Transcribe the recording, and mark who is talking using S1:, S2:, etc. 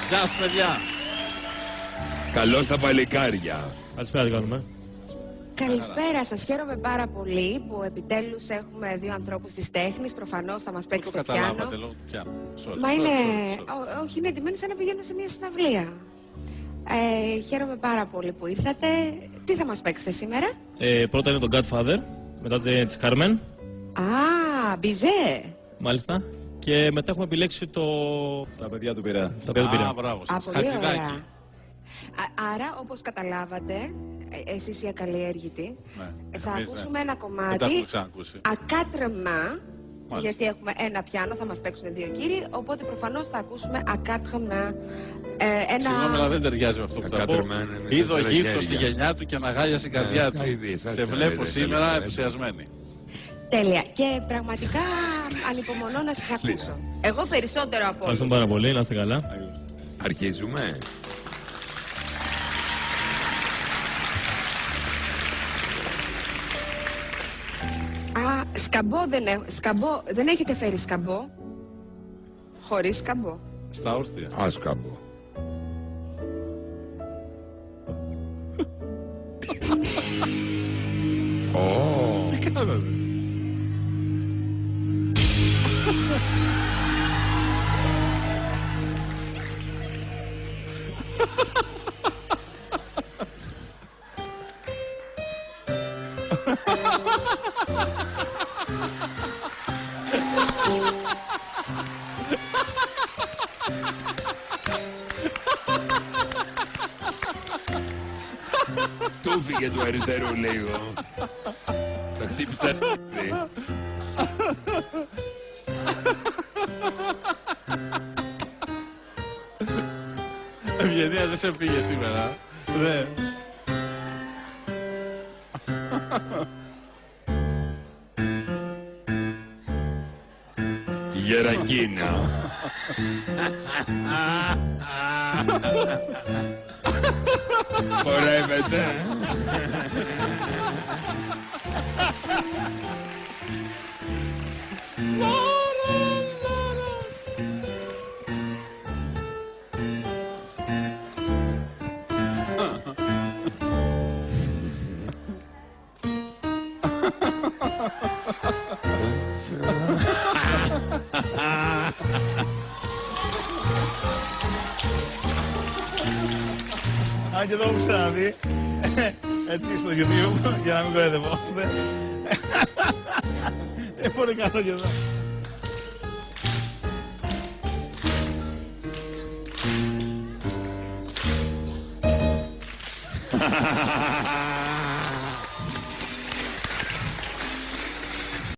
S1: Γεια σας, παιδιά.
S2: Καλώς τα παλικάρια.
S3: Καλησπέρα, τι κάνουμε.
S4: Καλησπέρα σας. Χαίρομαι πάρα πολύ που επιτέλους έχουμε δύο ανθρώπους της τέχνης. Προφανώς θα μας παίξει το πιάνο. Μα είναι... Όχι, είναι εντυμένοι σαν να πηγαίνουν σε μια συναυλία. Χαίρομαι πάρα πολύ που ήρθατε. Τι θα μας παίξετε σήμερα?
S3: Πρώτα είναι το Godfather, μετά της Carmen.
S4: Α, Μπιζέ.
S3: Μάλιστα. Και μετά έχουμε επιλέξει το...
S5: Τα παιδιά του Πειραιά.
S3: Τα παιδιά του Πειραιά.
S1: Μπράβο σας.
S4: Πολύ ωραία. Άρα, όπως καταλάβατε, εσείς οι ακαλλιέργητοι, θα ακούσουμε ένα κομμάτι ακάτρεμα, γιατί έχουμε ένα πιάνο, θα μας παίξουν δύο κύριοι, οπότε προφανώς θα ακούσουμε ακάτρεμα.
S1: Συγγνώμη, αλλά δεν ταιριάζει με αυτό που θα πω. Είδε ο γύφτος στη γενιά του και αναγάλιασε η καρδιά του. Σε βλέπω σήμερα ενθουσιασμένη.
S4: Τέλεια. Και πραγματικά ανυπομονώ να σας ακούσω. Εγώ περισσότερο από όλους.
S3: Ευχαριστούμε πάρα πολύ, να είστε καλά.
S2: Αρχίζουμε.
S4: Σκαμπό δεν έχετε φέρει σκαμπό? Χωρίς σκαμπό.
S1: Στα όρθια.
S2: Σκαμπό.
S1: Τι κάνατε?
S2: Του φύγε του αριστερού λίγο. Τα χτύπησα.
S1: Ευγενία, δεν σε πήγε σήμερα.
S5: Ναι.
S2: Γερακίνα. Χορεύετε.
S5: Αν και το έχω ξαναδεί, έτσι στο YouTube, για να μην κοροϊδευόμαστε. Πολύ καλό και εδώ.